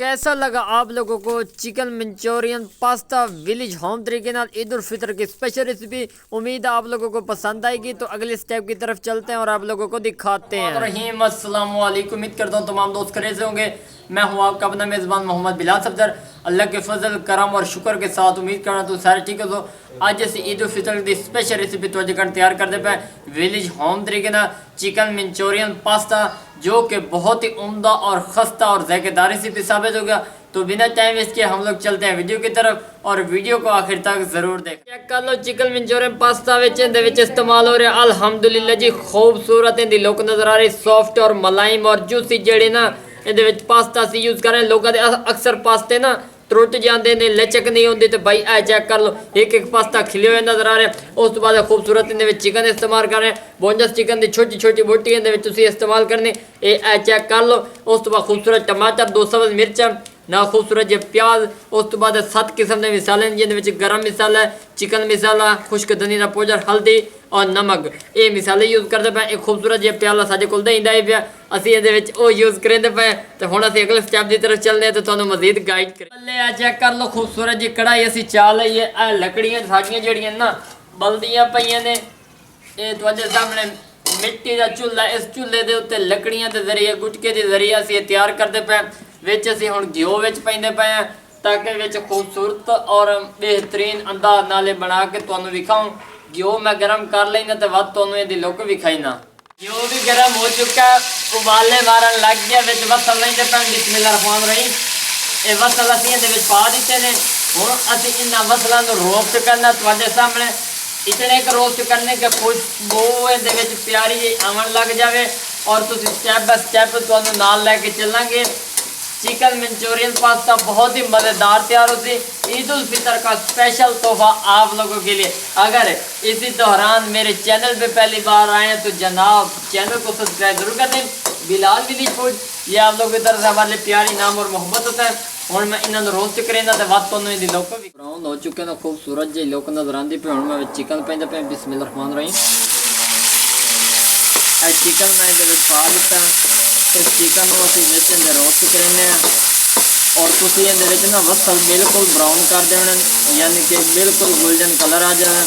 कैसा लगा आप लोगों को chicken Manchurian pasta village home तरीके नाल ईद उल फितर की स्पेशल रेसिपी। उम्मीद है आप लोगों को पसंद आएगी। तो अगले स्टेप की तरफ चलते हैं और आप लोगों को दिखाते हैं। रहीम अस्सलाम वालेकुम, उम्मीद करता हूँ तमाम दोस्त खैरियत से होंगे। मैं हूँ आपका अपना मेज़बान मोहम्मद बिलाल सफदर। अल्लाह के फजल करम और शुक्र के साथ उम्मीद करना तो सारे ठीक हो। तो ਅੱਜ ਅਸੀਂ ईद उल फितर की स्पेशल रेसिपी ਤੁਹਾਡੇ ਕਰਨ तैयार करते पे विलेज होम तरीके नाल चिकन मंचूरियन पास्ता, जो कि बहुत ही उम्दा और खस्ता और ज़ायकेदार रेसिपी साबित हो गया। तो बिना टाइम वेस्ट किए हम लोग चलते हैं वीडियो की तरफ और वीडियो को आखिर तक जरूर देखें। चेक कर लो चिकन मंचूरियन पास्ता इस्तेमाल हो रहा अल्हम्दुलिल्लाह जी। खूबसूरत इनकी लुक नज़र आ रही, सॉफ्ट और मलाइम और जूसी जेड़ी ना ये पास्ता असी यूज़ कर रहे हैं। लोगों के अक्सर पास्ते ना टुट जाते हैं, लचक नहीं होती। तो भाई ए चेक कर लो, एक एक पास्ता खिले हुए नजर आ रहे हैं। उस तो बाद खूबसूरत इन चिकन इस्तेमाल कर रहे हैं। बोनस चिकन की छोटी छोटी बोटी इस्तेमाल करनी, ये चेक कर लो। उस तो बाद खूबसूरत टमाटर, 2 सब्ज़ मिर्चा ना, खूबसूरत जो प्याज। उस तो बाद 7 किस्म के मिसाले जिन्हें गर्म मसाला, चिकन मसाला, खुश्क धनिया पाउडर, हल्दी और नमक, ये मिसाले यूज़ करते पे। एक खूबसूरत जो प्याला साढ़े को दही पिया असी ये यूज़ करेंगे पे। तो हम असी अगले स्टैप की तरफ चलने तो तुम्हें मजीद गाइड करें। चेक कर लो खूबसूरत जी कढ़ाई असी चा लीए। लकड़ियाँ साड़ियाँ जड़ियाँ ना बल्दियाँ पे ने, ये तुहाडे सामने मिट्टी का चूल्हा। इस चूल्हे के उत्ते लकड़ियाँ के जरिए गुटके के जरिए असी तैयार करते पे। विच असी हुण घिओ विच पाइंदे पे हैं ताकि विच खूबसूरत और बेहतरीन अंदाज नाले बना के तुहानूं विखाऊं। घिओ मैं गर्म कर लेना तो वध तुहानूं इहदी लुक विखाई ना। घिओ भी गर्म हो चुका, उबाले मारन लग गया। विच वसल लेंदे पे बिस्मिल्लाह रहमान रहीम। ये वसल असी इहदे विच पा दित्ते ने। हुण असी इन्हां वसलां नूं रोस्ट करना तुहाडे सामने। इतने एक रोस्ट करने के खुशबू इहदे विच प्यारी जी आवन लग जाए और तुसीं स्टैप बाय स्टैप तुहानूं नाल लैके चलांगे। चिकन मंचूरियन पास्ता बहुत ही मज़ेदार तैयार होती। ईद उल फितर का स्पेशल तोहफा आप लोगों के लिए। अगर इसी दौरान मेरे चैनल पे पहली बार आए हैं तो जनाब चैनल को सब्सक्राइब जरूर कर दें। बिलाल विलेज फूड ये आप लोगों की तरफ से हमारे प्यारी नाम और मोहब्बत होता है। हूँ मैं इन्होंने रोस्ट करें तो वध तो इनकी लुक भी ब्राउन हो चुके हैं, खूबसूरत जी लुक नजर आती पे। हूँ मैं चिकन पेंदा पे बिस्मिल्लाह रहमान रहीम। चिकन मैं ये पा दिता। इस चिकन को असीं रोस्ट करें और तुसीं इहदे ना वसल बिल्कुल ब्राउन कर देना, यानी कि बिल्कुल गोल्डन कलर आ जाए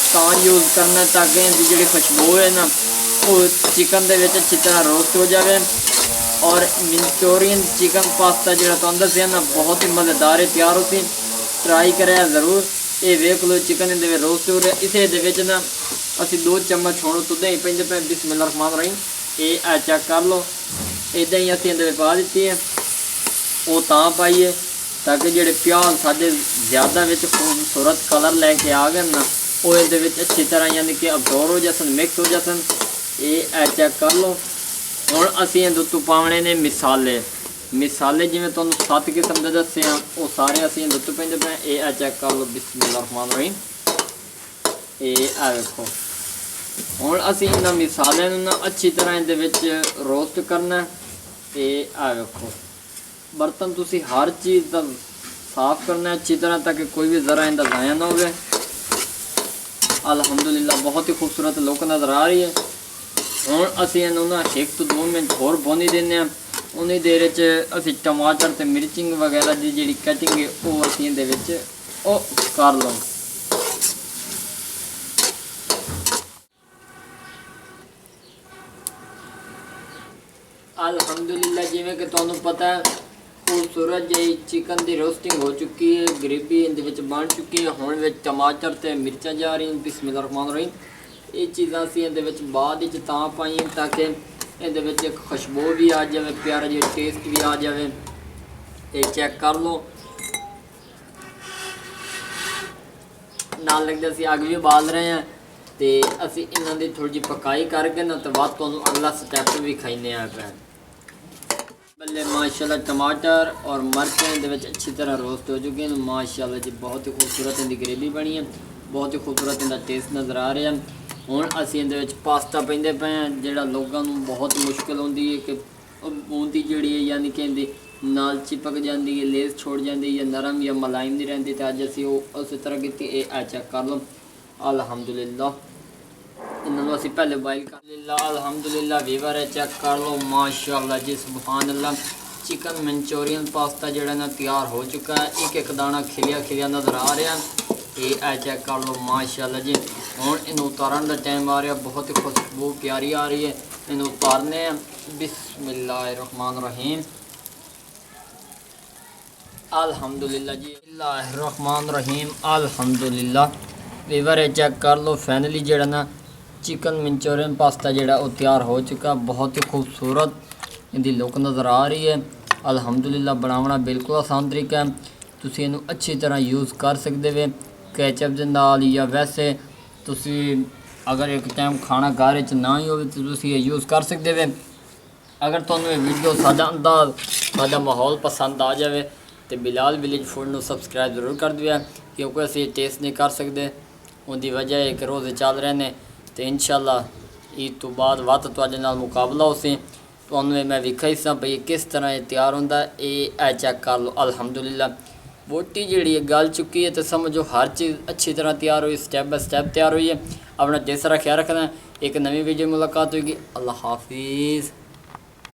तो यूज़ करना, ताकि इनकी जी खुशबू है ना वो चिकन के अच्छी तरह रोस्ट हो जाए। और मंचूरियन चिकन पास्ता जो तुहानूं दस्सिया ना बहुत ही मज़ेदार तैयार होती। ट्राई करें ज़रूर। ये वेख लो चिकन इहदे रोस्ट हो रहा। इसे ना असी 2 चम्मच होने तो दही पेंदे पे बिस्मिल्लाह रहमान रहीम। ये चेक कर लो, इदा ही असी इहदे पा दी है। वो तां पाइए ताकि जोड़े प्याज साढ़े ज़्यादा खूबसूरत कलर लैके आ गए ना वो ये अच्छी तरह यानी कि अब्जॉर्व हो जासन, मिक्स हो जासन। ये चेक कर लो। हुण असी इहदे उत्तों पाने ने मिसाले। मिसाले जिवें तुहानूं 7 किस्म के दस्से हैं वो सारे असी इहदे उत्तों पेंदे पे। ये चेक कर लो बिस्मिल्लाह रहमान रहीम। ये देखो हुण असी इन्हां मिसालिਆਂ ਨੂੰ ना अच्छी तरह इहदे रोस्ट करना। ये देखो बर्तन तुसी हर चीज़ का साफ करना अच्छी तरह ताकि कोई भी ज़रा इनका ज़ाया ना हो। अल्हम्दुलिल्लाह बहुत ही खूबसूरत लुक नज़र आ रही है। हुण असी इहनूं ना 1 तो 2 मिनट होर भुनी देने। उन्नी देर असी टमाटर ते मिर्चिंग वगैरह की जी कटिंग है वो असी इहदे विच कर लो। अल्हम्दुलिल्लाह जिवें कि तुहानूं पता है खूबसूरत जी चिकन की रोस्टिंग हो चुकी है, ग्रेवी इहदे बन चुकी है। हुण विच टमाटर ते मिर्चां जा रही बिस्मिल्लाह रहमान रहीम। ये चीज़ां असीं इहदे बाद तां पाई ताकि इहदे एक खुशबू भी आ जाए, प्यारा जी टेस्ट भी आ जाए। ये चेक कर लो। नाल लगदा असीं अग भी बाल रहे हैं तो असी इन्हां दी थोड़ी जी पकाई करके ना तो बाद तुहानूं अगला स्टैप भी खाइने आ पे। बल्ले माशाल्लाह टमाटर और मिर्चें इहदे अच्छी तरह रोस्ट हो चुके हैं माशाल्लाह जी। बहुत ही खूबसूरत इनकी ग्रेवी बनी है, बहुत ही खूबसूरत इनका टेस्ट नज़र आ रहा है। हुण असीं इहदे पास्ता पेंदे पे हैं जिहड़ा लोगों को बहुत मुश्किल होंदी है कि बूंदी जिहड़ी है यानी कि इहदी नाल चिपक जाती है, लेस छोड़ जाती है, या नरम या मुलायम नहीं रहिंदी। तो अज असीं उस तरह की चेक कर लो। अल्हम्दुलिल्लाह इन्होंने असी पहले बॉइल कर लिल्ला। अल्हम्दुलिल्लाह वीवर है चेक कर लो माशाल्लाह जी सुभान अल्लाह। चिकन मंचूरियन पास्ता जोड़ा ना तैयार हो चुका है। एक एक दाना खिलिया खिलिया नज़र आ रहा है। ये चेक कर लो माशाल्लाह जी। और इन उतारन का टाइम आ रहा, बहुत ही खुशबू प्यारी आ रही है। इन उतारने बिस्मिल्लाहिर्रहमानिर्रहीम अल्हम्दुलिल्लाह जी। बिस्मिल्लाहिर्रहमानिर्रहीम अल्हम्दुलिल्लाह। वीवर चेक कर लो फाइनली जोड़ा ना चिकन मंचूरियन पास्ता जोड़ा वो तैयार हो चुका। बहुत ही खूबसूरत इनकी लुक नज़र आ रही है। अल्हम्दुलिल्लाह बनाना बिल्कुल आसान तरीका है। तुसी इनू अच्छी तरह यूज़ कर सकते वे कैचअप के नाल, या वैसे तुसी अगर एक टाइम खाना घर च ना ही हो तो तुसी ये यूज़ कर सकते वे। अगर तुहानू ये वीडियो साडा अंदाज साडा माहौल पसंद आ जाए तो बिलाल विलेज फूड नू सबसक्राइब जरूर कर दिया, क्योंकि असी टेस्ट नहीं कर सकते। उनकी वजह एक रोज़ चल रहे हैं तो इंशाअल्लाह ईद तो बाद वत तुहाडे नाल मुकाबला होसी। तुहानू मैं विखा ही सा भाई किस तरह ये तैयार होंदा। ये चेक कर लो अल्हम्दुलिल्लाह। बोटी जी गल चुकी है तो समझो हर चीज़ अच्छी तरह तैयार हुई, स्टैप बाय स्टैप तैयार हुई है। अपना जिस तरह ख्याल रखना है। एक नवी वीडियो मुलाकात होगी। अल्लाह हाफिज़।